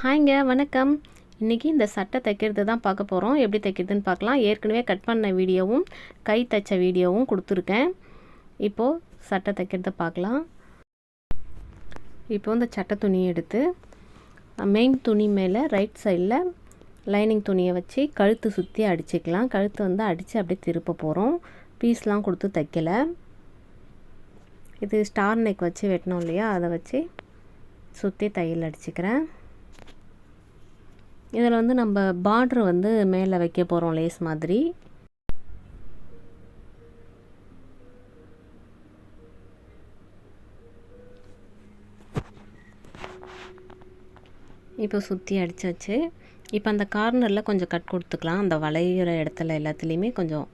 ஹாய்ங்க வணக்கம். இன்றைக்கி இந்த சட்டை தைக்கிறது தான் பார்க்க போகிறோம். எப்படி தைக்கிறதுன்னு பார்க்கலாம். ஏற்கனவே கட் பண்ண வீடியோவும் கை தைச்ச வீடியோவும் கொடுத்துருக்கேன். இப்போது சட்டை தைக்கிறத பார்க்கலாம். இப்போது இந்த சட்டை துணியை எடுத்து மெயின் துணி மேலே ரைட் சைடில் லைனிங் துணியை வச்சு கழுத்து சுற்றி அடிச்சுக்கலாம். கழுத்து வந்து அடித்து அப்படியே திருப்ப போகிறோம். பீஸ்லாம் கொடுத்து தைக்கலை. இது ஸ்டார் நெக் வச்சு வெட்டணும் இல்லையா, அதை வச்சு சுற்றி தையல் அடிச்சுக்கிறேன். இதில் வந்து நம்ம பார்ட்ரு வந்து மேலே வைக்க போகிறோம் லேஸ் மாதிரி. இப்போ சுற்றி அடித்தாச்சு. இப்போ அந்த கார்னரில் கொஞ்சம் கட் கொடுத்துக்கலாம். அந்த வளையிற இடத்துல எல்லாத்துலேயுமே கொஞ்சம்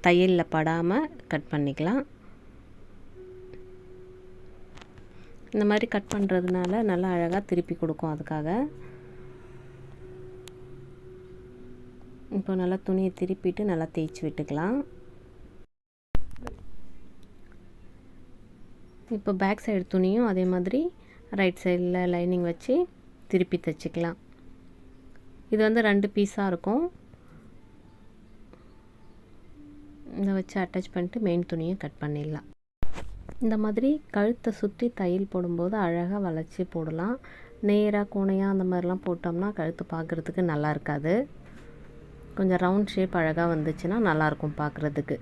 தையலில் படாமல் கட் பண்ணிக்கலாம். இந்த மாதிரி கட் பண்ணுறதுனால நல்லா அழகாக திருப்பி கொடுக்கும். அதுக்காக இப்போ நல்லா துணியை திருப்பிட்டு நல்லா தேய்ச்சி விட்டுக்கலாம். இப்போ பேக் சைடு துணியும் அதே மாதிரி ரைட் சைடில் லைனிங் வச்சு திருப்பி தைச்சிக்கலாம். இது வந்து 2 பீஸாக இருக்கும். இதை வச்சு அட்டாச் பண்ணிட்டு மெயின் துணியை கட் பண்ணிடலாம். இந்த மாதிரி கழுத்தை சுற்றி தையல் போடும்போது அழகாக வளைச்சி போடலாம். நேராக கோணையாக அந்த மாதிரிலாம் போட்டோம்னா கழுத்து பார்க்குறதுக்கு நல்லா இருக்காது. கொஞ்சம் ரவுண்ட் ஷேப் அழகாக வந்துச்சுன்னா நல்லாயிருக்கும் பார்க்குறதுக்கு.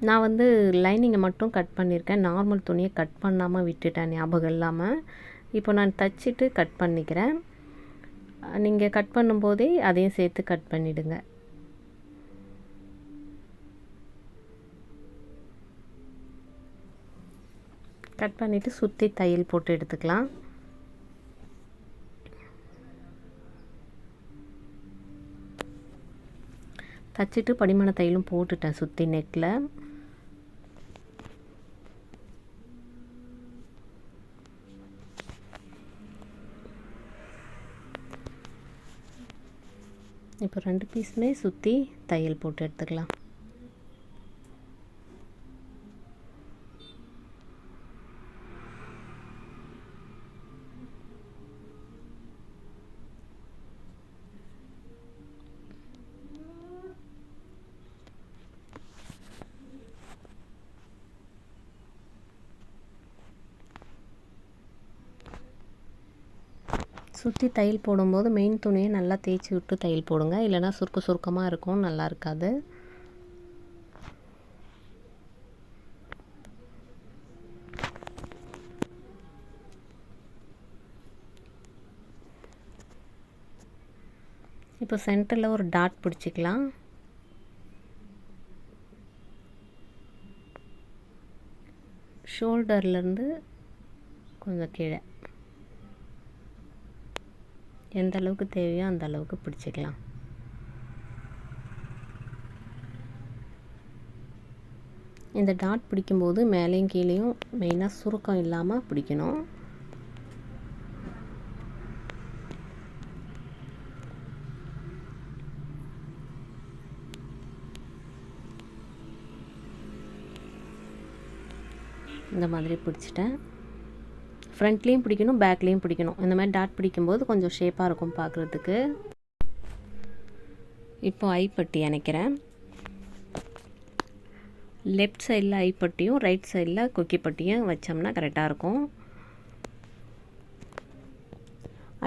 நான் வந்து லைனிங்கை மட்டும் கட் பண்ணியிருக்கேன். நார்மல் துணியை கட் பண்ணாமல் விட்டுட்டேன் ஞாபகம் இல்லாமல். இப்போ நான் தைச்சிட்டு கட் பண்ணிக்கிறேன். நீங்கள் கட் பண்ணும்போதே அதையும் சேர்த்து கட் பண்ணிவிடுங்க. கட் பண்ணிவிட்டு சுற்றி தையல் போட்டு எடுத்துக்கலாம். தைச்சிட்டு படிமான தையலும் போட்டுட்டேன் சுற்றி நெக்கில். இப்போ 2 பீஸுமே சுற்றி தையல் போட்டு எடுத்துக்கலாம். சுற்றி தையல் போடும்போது மெயின் துணியை நல்லா தேய்ச்சி விட்டு தையல் போடுங்க. இல்லைனா சுருக்கமாக இருக்கும், நல்லா இருக்காது. இப்போ சென்டரில் ஒரு டாட் பிடிச்சிக்கலாம். ஷோல்டர்லேருந்து கொஞ்சம் கீழே எந்த அளவுக்கு தேவையோ அந்த அளவுக்கு பிடிச்சிக்கலாம். இந்த டாட் பிடிக்கும்போது மேலேயும் கீழேயும் மெயினாக சுருக்கம் இல்லாமல் பிடிக்கணும். இந்த மாதிரி பிடிச்சிட்டேன். ஃப்ரண்ட்லேயும் பிடிக்கணும், பேக்லேயும் பிடிக்கணும். இந்த மாதிரி டாட் பிடிக்கும்போது கொஞ்சம் ஷேப்பாக இருக்கும் பார்க்குறதுக்கு. இப்போ ஐப்பட்டி அணைக்கிறேன். லெஃப்ட் சைடில் ஐப்பட்டியும் ரைட் சைடில் கொக்கிப்பட்டியும் வச்சோம்னா கரெக்டாக இருக்கும்.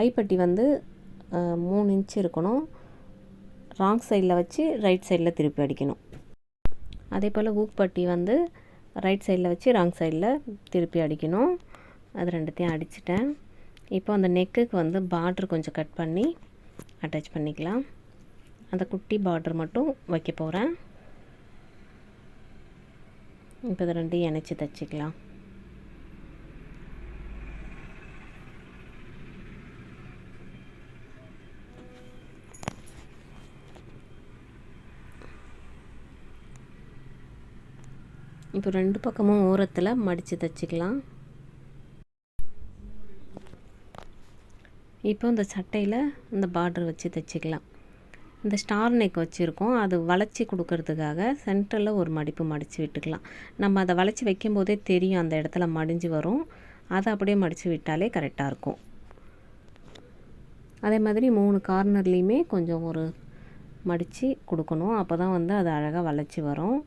ஐப்பட்டி வந்து 3 இன்ச்சு இருக்கணும். ராங் சைடில் வச்சு ரைட் சைடில் திருப்பி அடிக்கணும். அதே போல் ஊக்பட்டி வந்து ரைட் சைடில் வச்சு ராங் சைடில் திருப்பி அடிக்கணும். அது 2த்தையும் அடிச்சிட்டேன். இப்போ அந்த நெக்குக்கு வந்து பார்ட்ரு கொஞ்சம் கட் பண்ணி அட்டாச் பண்ணிக்கலாம். அந்த குட்டி பார்ட்ரு மட்டும் வைக்க போகிறேன். இப்போ இதை 2யும் இணைச்சி தைச்சிக்கலாம். இப்போ 2 பக்கமும் ஓரத்தில் மடித்து தைச்சிக்கலாம். இப்போ இந்த சட்டையில் இந்த பார்டர் வச்சு தைச்சிக்கலாம். இந்த ஸ்டார் நெக் வச்சுருக்கோம், அது வளைச்சி கொடுக்கறதுக்காக சென்டரில் ஒரு மடிப்பு மடித்து விட்டுக்கலாம். நம்ம அதை வளைச்சி வைக்கும்போதே தெரியும் அந்த இடத்துல மடிஞ்சு வரும். அதை அப்படியே மடித்து விட்டாலே கரெக்டாக இருக்கும். அதே மாதிரி 3 கார்னர்லேயுமே கொஞ்சம் ஒரு மடித்து கொடுக்கணும். அப்போ தான் வந்து அது அழகாக வளைச்சி வரும்.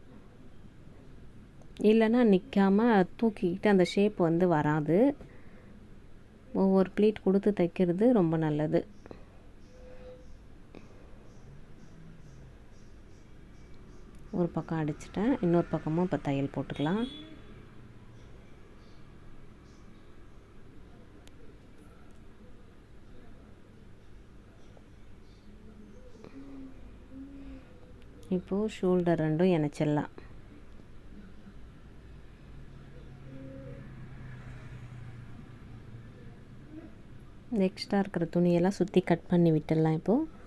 இல்லைன்னா நிற்காமல் தூக்கிக்கிட்டு அந்த ஷேப் வந்து வராது. ஒவ்வொரு ப்ளீட் கொடுத்து தைக்கிறது ரொம்ப நல்லது. ஒரு பக்கம் அடிச்சிட்டேன், இன்னொரு பக்கமும் இப்போ தையல் போட்டுக்கலாம். இப்போது ஷோல்டர் ரெண்டும் இணைச்சிடலாம். எக்ஸ்ட்ரா இருக்கிற துணியெல்லாம் சுற்றி கட் பண்ணி விட்டுடலாம். இப்போது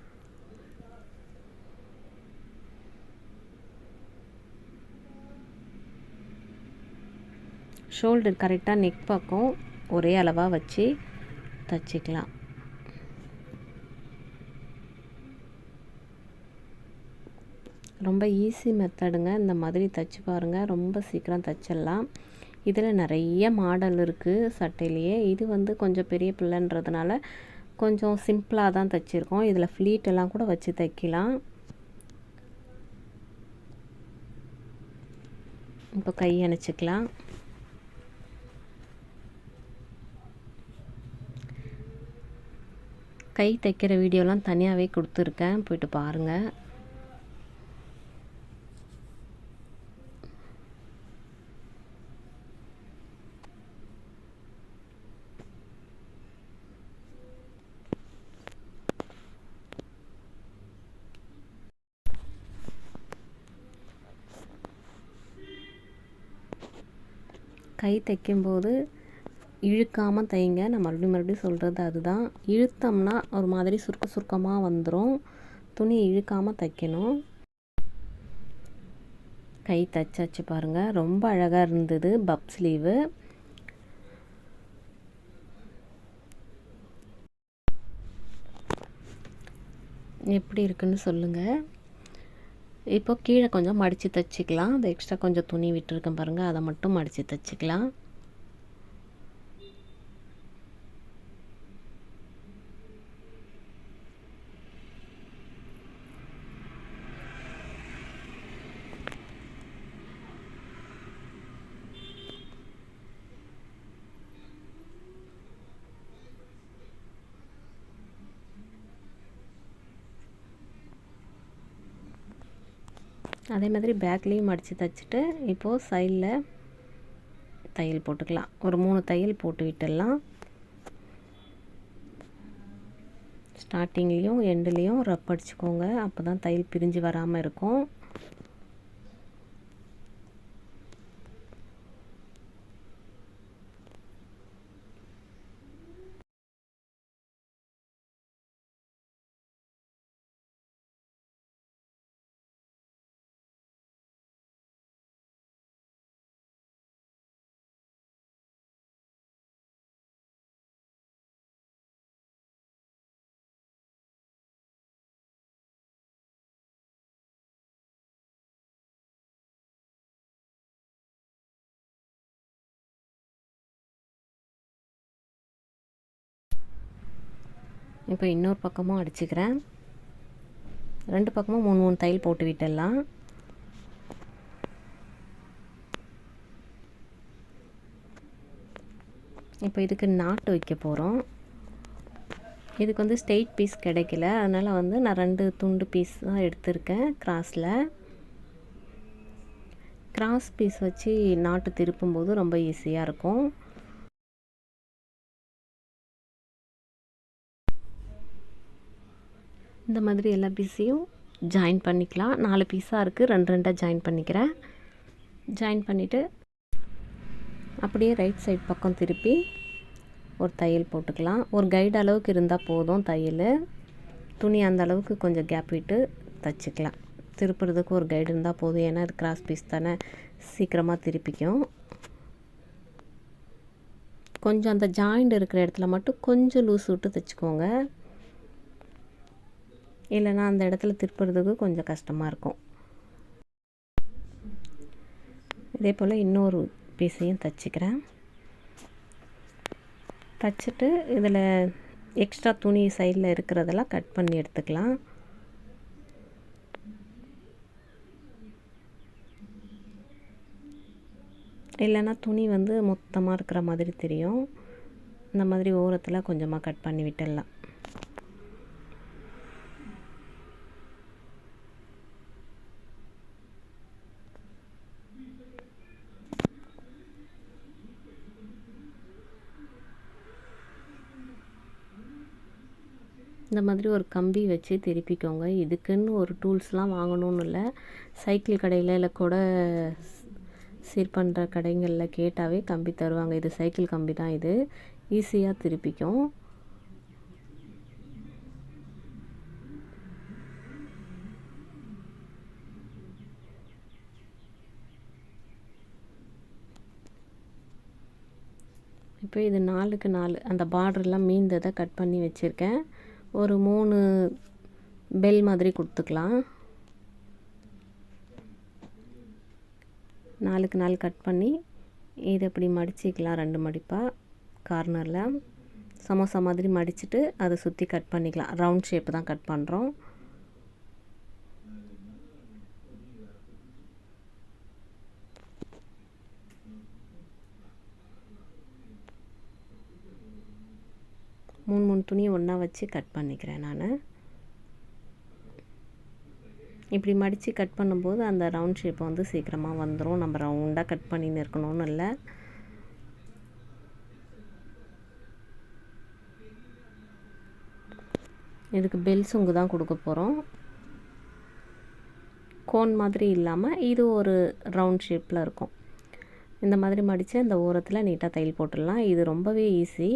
ஷோல்டர் கரெக்டாக நெக் பக்கம் ஒரே அளவாக வச்சு தைச்சிக்கலாம். ரொம்ப ஈஸி மெத்தடுங்க. இந்த மாதிரி தைச்சி பாருங்கள், ரொம்ப சீக்கிரம் தைச்சிடலாம். இதில் நிறைய மாடல் இருக்குது சட்டையிலேயே. இது வந்து கொஞ்சம் பெரிய பிள்ளைன்றதுனால கொஞ்சம் சிம்பிளாக தான் தைச்சிருக்கோம். இதில் ஃப்ளீட் எல்லாம் கூட வச்சு தைக்கலாம். இப்போ கை அணைச்சிக்கலாம். கை தைக்கிற வீடியோலாம் தனியாகவே கொடுத்துருக்கேன், போய்ட்டு பாருங்கள். கை தைக்கும்போது இழுக்காமல் தைங்க. நான் மறுபடியும் சொல்கிறது அதுதான். இழுத்தோம்னா ஒரு மாதிரி சுருக்கமாக வந்துடும். துணி இழுக்காமல் தைக்கணும். கை தைச்சாச்சு பாருங்கள், ரொம்ப அழகாக இருந்தது பப் ஸ்லீவு. எப்படி இருக்குன்னு சொல்லுங்கள். இப்போ கீழே கொஞ்சம் மடித்து தைச்சிக்கலாம். அது எக்ஸ்ட்ரா கொஞ்சம் துணி விட்டுருக்கேன் பாருங்கள், அதை மட்டும் மடித்து தைச்சிக்கலாம். அதே மாதிரி பேக்லேயும் மடித்து தைச்சிட்டு இப்போது சைடில் தையல் போட்டுக்கலாம். ஒரு 3 தையல் போட்டு விட்டுடலாம். ஸ்டார்டிங்லேயும் எண்டுலேயும் ரப் அடிச்சுக்கோங்க, அப்போ தான் தையல் பிரிஞ்சு வராமல் இருக்கும். இப்போ இன்னொரு பக்கமும் அடிச்சுக்கிறேன். 2 பக்கமும் 3 தையல் போட்டு விட்டுடலாம். இப்போ இதுக்கு நாட்டு வைக்க போகிறோம். இதுக்கு வந்து ஸ்ட்ரெயிட் பீஸ் கிடைக்கல, அதனால் வந்து நான் 2 துண்டு பீஸ் தான் எடுத்திருக்கேன். கிராஸ் பீஸ் வச்சு நாட்டு திருப்பும்போது ரொம்ப ஈஸியாக இருக்கும். இந்த மாதிரி எல்லா பீஸையும் ஜாயின் பண்ணிக்கலாம். 4 பீஸாக இருக்குது, 2 ஜாயின் பண்ணிக்கிறேன். ஜாயின் பண்ணிவிட்டு அப்படியே ரைட் சைட் பக்கம் திருப்பி ஒரு தையல் போட்டுக்கலாம். ஒரு கைடு அளவுக்கு இருந்தால் போதும் தையல். துணி அந்த அளவுக்கு கொஞ்சம் கேப் விட்டு தைச்சிக்கலாம். திருப்புறதுக்கு ஒரு கைடு இருந்தால் போதும், ஏன்னா அது கிராஸ் பீஸ் தானே, சீக்கிரமாக திருப்பிக்கும். கொஞ்சம் அந்த ஜாயிண்ட் இருக்கிற இடத்துல மட்டும் கொஞ்சம் லூஸ் விட்டு தைச்சிக்கோங்க, இல்லைன்னா அந்த இடத்துல திருப்புறதுக்கு கொஞ்சம் கஷ்டமாக இருக்கும். இதே போல் இன்னொரு பீஸையும் தைச்சிக்கிறேன். தைச்சிட்டு இதில் எக்ஸ்ட்ரா துணி சைடில் இருக்கிறதெல்லாம் கட் பண்ணி எடுத்துக்கலாம். இல்லைன்னா துணி வந்து மொத்தமாக இருக்கிற மாதிரி தெரியும். இந்த மாதிரி ஓரத்தில் கொஞ்சமாக கட் பண்ணி விட்டுடலாம். இந்த மாதிரி ஒரு கம்பி வச்சு திருப்பிக்கோங்க. இதுக்குன்னு ஒரு டூல்ஸ்லாம் வாங்கணும்னு இல்லை. சைக்கிள் கடையில் இல்லை கூட சீர் பண்ணுற கடைகளில் கேட்டாவே கம்பி தருவாங்க. இது சைக்கிள் கம்பி தான். இது ஈஸியாக திருப்பிக்கும். இப்போ இது 4க்கு 4 அந்த பார்டர்லாம் மீந்ததை கட் பண்ணி வச்சுருக்கேன். ஒரு 3 பெல் மாதிரி கொடுத்துக்கலாம். 4க்கு 4 கட் பண்ணி இதை இப்படி மடிச்சிக்கலாம். 2 மடிப்பாக கார்னரில் சமோசா மாதிரி மடிச்சுட்டு அதை சுற்றி கட் பண்ணிக்கலாம். ரவுண்ட் ஷேப்பு தான் கட் பண்ணுறோம். மூணு துணியை ஒன்றா வச்சு கட் பண்ணிக்கிறேன் நான். இப்படி மடித்து கட் பண்ணும்போது அந்த ரவுண்ட் ஷேப்பை வந்து சீக்கிரமாக வந்துடும். நம்ம ரவுண்டாக கட் பண்ணின்னு இருக்கணும்னு இல்லை. இதுக்கு பெல் சுங்கு தான் கொடுக்க போகிறோம். கோன் மாதிரி இல்லாமல் இது ஒரு ரவுண்ட் ஷேப்பில் இருக்கும். இந்த மாதிரி மடித்து அந்த ஓரத்தில் நீட்டாக தையல் போட்டுடலாம். இது ரொம்பவே ஈஸி.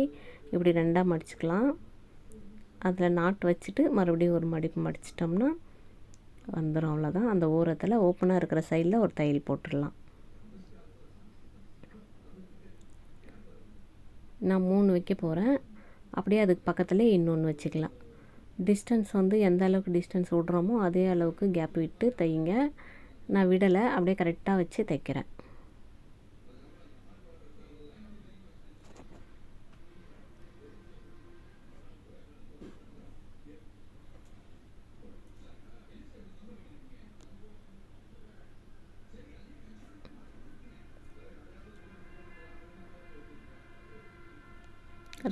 இப்படி 2ஆக மடிச்சுக்கலாம். அதில் நாட் வச்சுட்டு மறுபடியும் ஒரு மடிப்பு மடிச்சிட்டோம்னா வந்துடும். அவ்வளோதான். அந்த ஓரத்தில் ஓப்பனாக இருக்கிற சைடில் ஒரு தையல் போட்டுடலாம். நான் 3 வைக்க போகிறேன். அப்படியே அதுக்கு பக்கத்தில் இன்னொன்று வச்சுக்கலாம். டிஸ்டன்ஸ் வந்து எந்த அளவுக்கு டிஸ்டன்ஸ் விட்றோமோ அதே அளவுக்கு கேப் விட்டு தைங்க. நான் விடலை, அப்படியே கரெக்டாக வச்சு தைக்கிறேன்.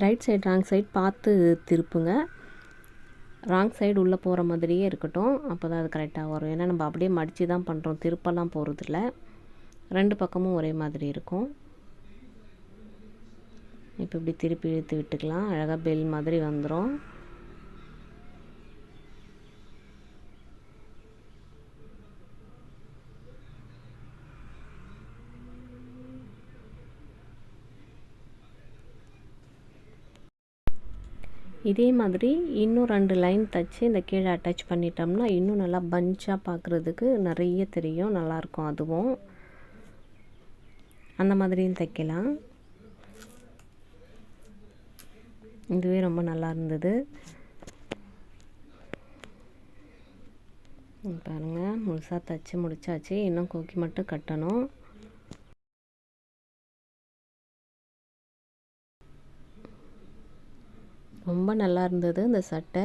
ரைட் சைடு ராங் சைடு பார்த்து திருப்புங்க. ராங் சைடு உள்ளே போகிற மாதிரியே இருக்கட்டும். அப்போ தான் அது கரெக்டாக வரும். ஏன்னா நம்ம அப்படியே மடித்து தான் பண்ணுறோம். திருப்பெல்லாம் போகிறதில்ல. 2 பக்கமும் ஒரே மாதிரி இருக்கும். இப்போ இப்படி திருப்பி இழுத்து விட்டுக்கலாம். அழகாக பெல் மாதிரி வந்துடும். இதே மாதிரி இன்னும் 2 லைன் தைச்சி இந்த கீழே அட்டாச் பண்ணிட்டோம்னா இன்னும் நல்லா பஞ்சாக பார்க்குறதுக்கு நிறைய தெரியும். நல்லாயிருக்கும். அதுவும் அந்த மாதிரியும் தைக்கலாம். இதுவே ரொம்ப நல்லா இருந்தது. பாருங்கள், முழுசாக தைச்சி முடிச்சாச்சு. இன்னும் கொக்கி மட்டும் கட்டணும். ரொம்ப நல்லா இருந்தது இந்த சட்டை.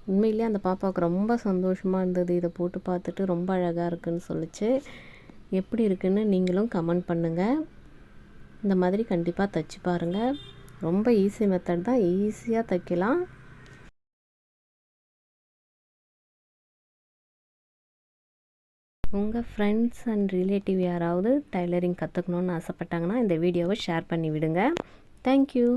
உண்மையிலே அந்த பாப்பாவுக்கு ரொம்ப சந்தோஷமாக இருந்தது. இதை போட்டு பார்த்துட்டு ரொம்ப அழகாக இருக்குதுன்னு சொல்லிச்சு. எப்படி இருக்குன்னு நீங்களும் கமெண்ட் பண்ணுங்கள். இந்த மாதிரி கண்டிப்பாக தைச்சி பாருங்கள். ரொம்ப ஈஸி மெத்தட் தான். ஈஸியாக தைக்கலாம். உங்கள் ஃப்ரெண்ட்ஸ் அண்ட் ரிலேட்டிவ் யாராவது டைலரிங் கற்றுக்கணுன்னு ஆசைப்பட்டாங்கன்னா இந்த வீடியோவை ஷேர் பண்ணி விடுங்க. தேங்க்யூ.